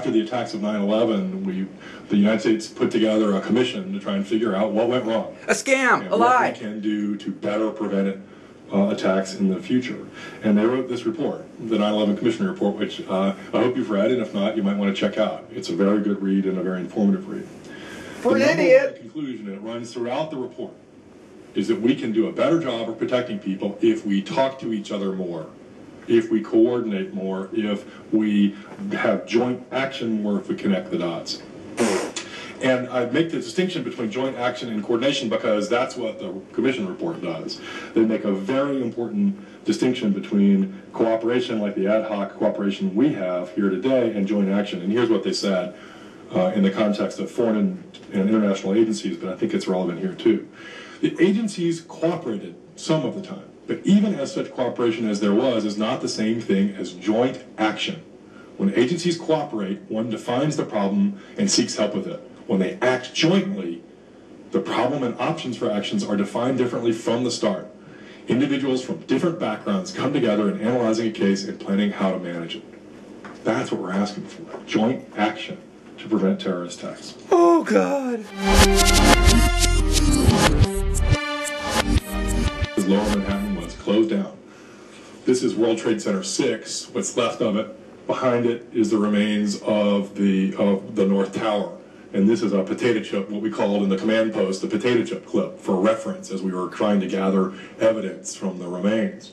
after the attacks of 9/11, the United States put together a commission to try and figure out what went wrong. A scam, and a lie. What we can do to better prevent attacks in the future. And they wrote this report, the 9/11 Commission report, which I hope you've read, and if not, you might want to check out. It's a very good read and a very informative read. For an idiot! The conclusion, and it runs throughout the report, is that we can do a better job of protecting people if we talk to each other more, if we coordinate more, if we have joint action more, if we connect the dots. And I make the distinction between joint action and coordination because that's what the Commission report does. They make a very important distinction between cooperation, like the ad hoc cooperation we have here today, and joint action. And here's what they said in the context of foreign and international agencies, but I think it's relevant here too. The agencies cooperated some of the time, but even as such cooperation as there was is not the same thing as joint action. When agencies cooperate, one defines the problem and seeks help with it. When they act jointly, the problem and options for actions are defined differently from the start. Individuals from different backgrounds come together in analyzing a case and planning how to manage it. That's what we're asking for, joint action to prevent terrorist attacks. Oh, God. Lower Manhattan was closed down. This is World Trade Center 6, what's left of it. Behind it is the remains of the North Tower. And this is a potato chip, what we called in the command post, the potato chip clip, for reference as we were trying to gather evidence from the remains.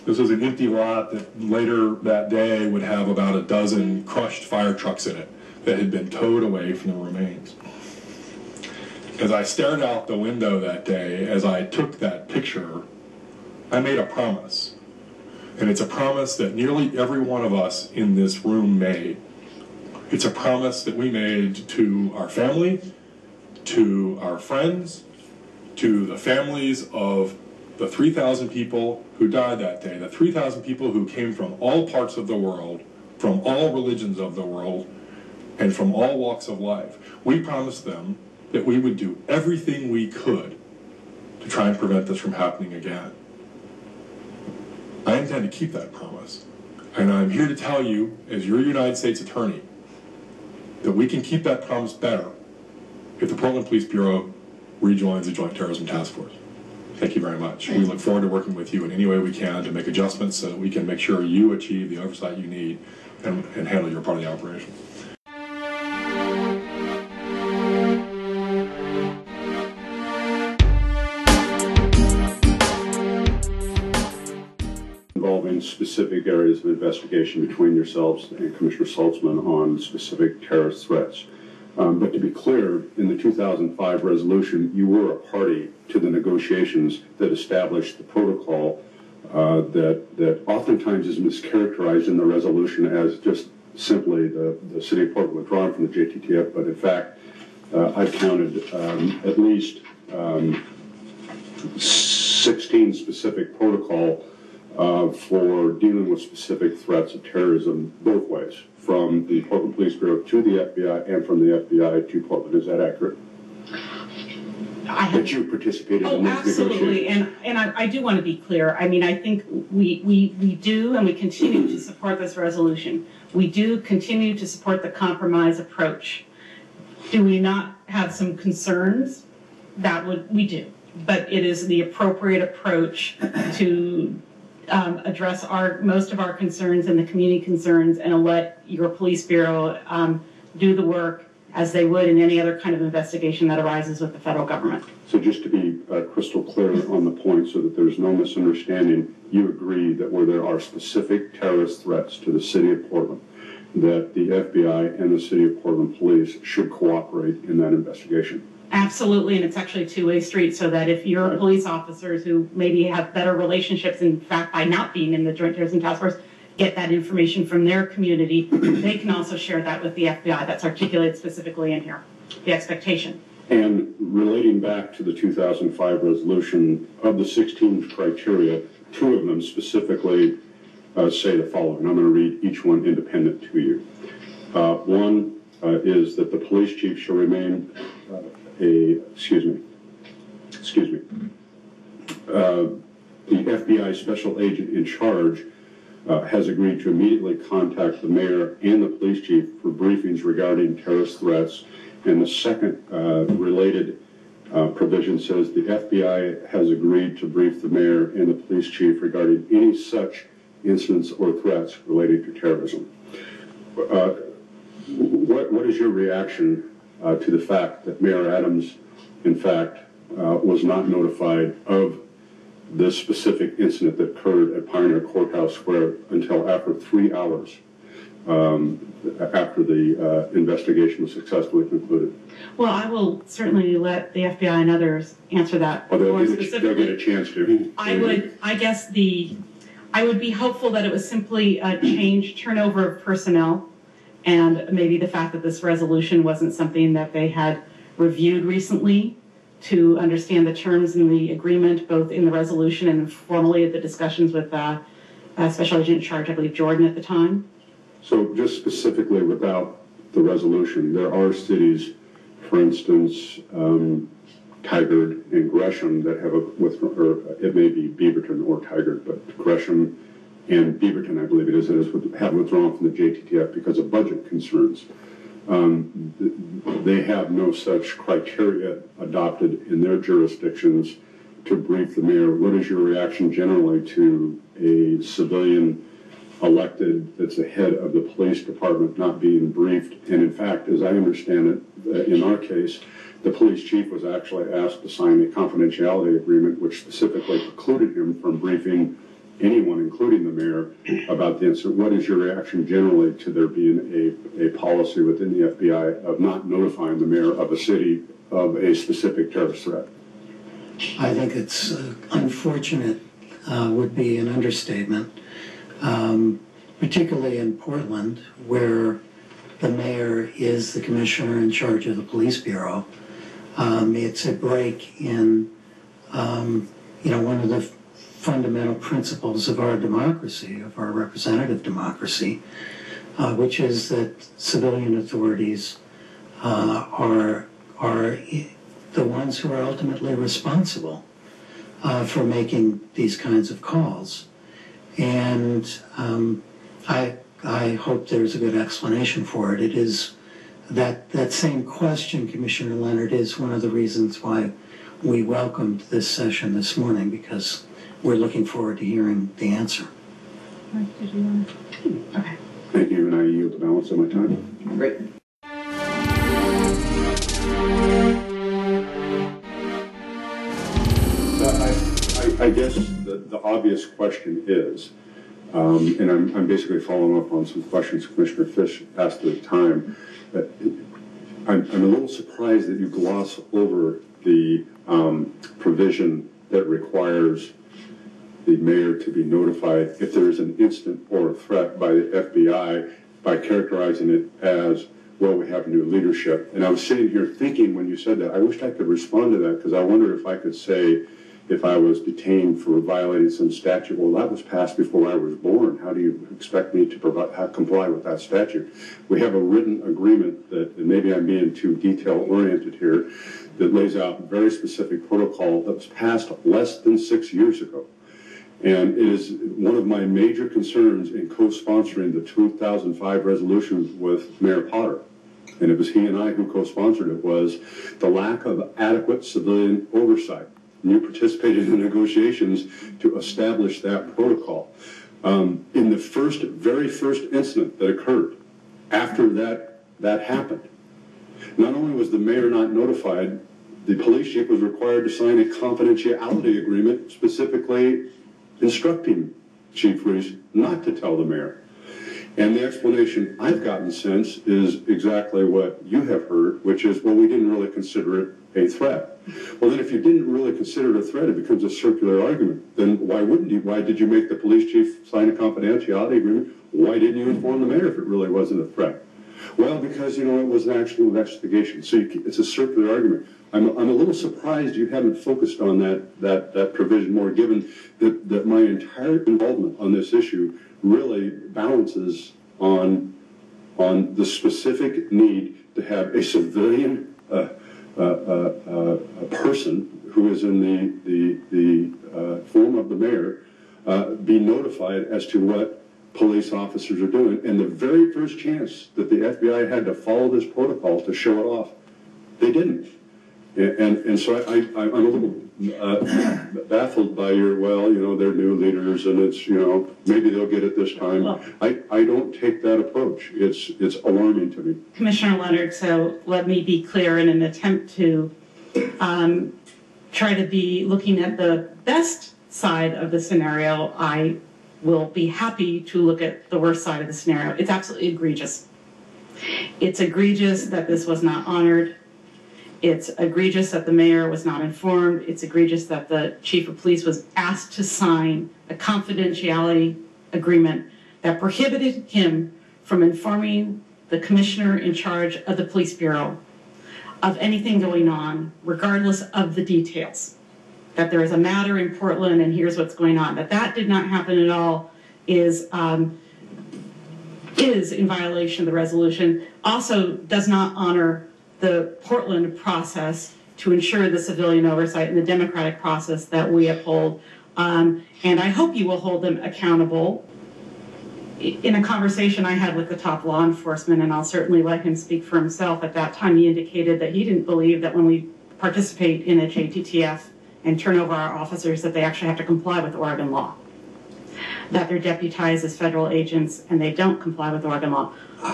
This was an empty lot that later that day would have about a dozen crushed fire trucks in it that had been towed away from the remains. As I stared out the window that day, as I took that picture, I made a promise. And it's a promise that nearly every one of us in this room made. It's a promise that we made to our family, to our friends, to the families of the 3,000 people who died that day, the 3,000 people who came from all parts of the world, from all religions of the world, and from all walks of life. We promised them that we would do everything we could to try and prevent this from happening again. I intend to keep that promise. And I'm here to tell you, as your United States Attorney, that we can keep that promise better if the Portland Police Bureau rejoins the Joint Terrorism Task Force. Thank you very much. We look forward to working with you in any way we can to make adjustments so that we can make sure you achieve the oversight you need and handle your part of the operation. Involving specific areas of investigation between yourselves and Commissioner Saltzman on specific terrorist threats. But to be clear, in the 2005 resolution, you were a party to the negotiations that established the protocol that oftentimes is mischaracterized in the resolution as just simply the City of Portland withdrawing from the JTTF, but in fact, I've counted at least 16 specific protocol for dealing with specific threats of terrorism both ways, from the Portland Police Bureau to the FBI and from the FBI to Portland. Is that accurate? That you participated in these absolutely. And I do want to be clear. I mean, I think we do and we continue to support this resolution. We do continue to support the compromise approach. Do we not have some concerns? We do. But it is the appropriate approach to address most of our concerns and the community concerns and let your police bureau do the work as they would in any other kind of investigation that arises with the federal government. So just to be crystal clear on the point so that there's no misunderstanding, you agree that where there are specific terrorist threats to the City of Portland, that the FBI and the City of Portland Police should cooperate in that investigation? Absolutely, and it's actually a two-way street, so that if your police officers who maybe have better relationships, in fact, by not being in the Joint Terrorism Task Force, get that information from their community, they can also share that with the FBI. That's articulated specifically in here, the expectation. And relating back to the 2005 resolution, of the 16 criteria, 2 of them specifically say the following. I'm going to read each one independent to you. One is that the police chief shall remain the FBI special agent in charge has agreed to immediately contact the mayor and the police chief for briefings regarding terrorist threats. And the second related provision says the FBI has agreed to brief the mayor and the police chief regarding any such incidents or threats related to terrorism. What is your reaction to the fact that Mayor Adams, in fact, was not notified of this specific incident that occurred at Pioneer Courthouse Square until after 3 hours after the investigation was successfully concluded? Well, I will certainly let the FBI and others answer that more specifically. They'll get a chance to. I would be hopeful that it was simply a turnover of personnel, and maybe the fact that this resolution wasn't something that they had reviewed recently to understand the terms in the agreement, both in the resolution and formally at the discussions with Special Agent in Charge, I believe Jordan at the time. So just specifically without the resolution, there are cities, for instance, Tigard and Gresham, that have or it may be Beaverton or Tigard, but Gresham and Beaverton, I believe it is, have withdrawn from the JTTF because of budget concerns. They have no such criteria adopted in their jurisdictions to brief the mayor. What is your reaction generally to a civilian elected that's the head of the police department not being briefed? And in fact, as I understand it, in our case, the police chief was actually asked to sign a confidentiality agreement which specifically precluded him from briefing anyone, including the mayor, about the incident. What is your reaction generally to there being a policy within the FBI of not notifying the mayor of a city of a specific terrorist threat? I think it's unfortunate, would be an understatement, particularly in Portland, where the mayor is the commissioner in charge of the police bureau. It's a break in, one of the fundamental principles of our democracy, of our representative democracy, which is that civilian authorities are the ones who are ultimately responsible for making these kinds of calls. And I hope there's a good explanation for it. It is that same question, Commissioner Leonard, is one of the reasons why we welcomed this session this morning, because we're looking forward to hearing the answer. Did you want to? Okay. Thank you, and I yield the balance of my time. Great. I guess the obvious question is, and I'm basically following up on some questions Commissioner Fish asked at the time, I'm a little surprised that you gloss over the provision that requires the mayor to be notified if there is an incident or a threat by the FBI by characterizing it as, well, we have new leadership. And I was sitting here thinking when you said that, I wished I could respond to that, because I wonder if I could say, if I was detained for violating some statute, well, that was passed before I was born. How do you expect me to comply with that statute? We have a written agreement that, and maybe I'm being too detail-oriented here, that lays out a very specific protocol that was passed less than 6 years ago. And it is one of my major concerns in co-sponsoring the 2005 resolution with Mayor Potter, and it was he and I who co-sponsored it, was the lack of adequate civilian oversight. And you participated in the negotiations to establish that protocol. In the very first incident that occurred, after that happened, not only was the mayor not notified, the police chief was required to sign a confidentiality agreement specifically instructing Chief Reese not to tell the mayor. And the explanation I've gotten since is exactly what you have heard, which is, well, we didn't really consider it a threat. Well, then if you didn't really consider it a threat, it becomes a circular argument. Then why wouldn't you? Why did you make the police chief sign a confidentiality agreement? Why didn't you inform the mayor if it really wasn't a threat? Well, because, it was an actual investigation. So it's a circular argument. I'm a little surprised you haven't focused on that provision more, given that my entire involvement on this issue really balances on the specific need to have a civilian a person who is in the form of the mayor be notified as to what police officers are doing. And the very first chance that the FBI had to follow this protocol to show it off, they didn't. And so I'm a little baffled by your, well, you know, they're new leaders and it's, you know, maybe they'll get it this time. Well, I don't take that approach. It's alarming to me. Commissioner Leonard, so let me be clear in an attempt to try to be looking at the best side of the scenario. I will be happy to look at the worst side of the scenario. It's absolutely egregious. It's egregious that this was not honored. It's egregious that the mayor was not informed. It's egregious that the chief of police was asked to sign a confidentiality agreement that prohibited him from informing the commissioner in charge of the police bureau of anything going on, regardless of the details. That there is a matter in Portland and here's what's going on. That did not happen at all is in violation of the resolution. Also does not honor the Portland process to ensure the civilian oversight and the democratic process that we uphold. And I hope you will hold them accountable. In a conversation I had with the top law enforcement, and I'll certainly let him speak for himself, at that time he indicated that he didn't believe that when we participate in a JTTF and turn over our officers that they actually have to comply with Oregon law. That they're deputized as federal agents and they don't comply with Oregon law.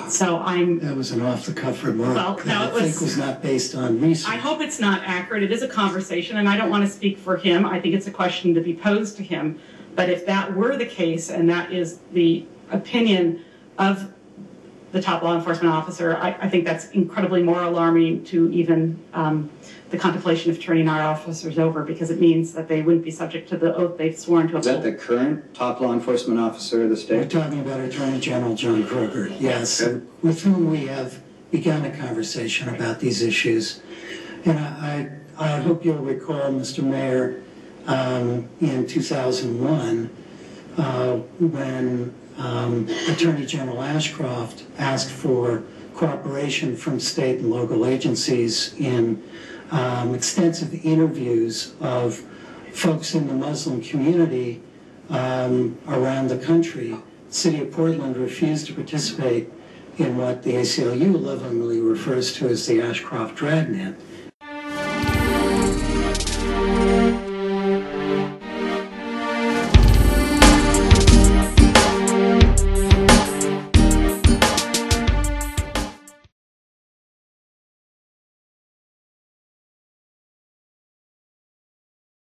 So That was an off-the-cuff remark. Well, no, I think was not based on research. I hope it's not accurate. It is a conversation, and I don't want to speak for him. I think it's a question to be posed to him. But if that were the case, and that is the opinion of the top law enforcement officer, I think that's incredibly more alarming to even the contemplation of turning our officers over, because it means that they wouldn't be subject to the oath they've sworn to uphold. Is that the current top law enforcement officer of the We're state? talking about Attorney General John Kroger, yes, with whom we have begun a conversation about these issues. And I hope you'll recall, Mr. Mayor, in 2001, when Attorney General Ashcroft asked for cooperation from state and local agencies in extensive interviews of folks in the Muslim community around the country. The city of Portland refused to participate in what the ACLU lovingly refers to as the Ashcroft Dragnet.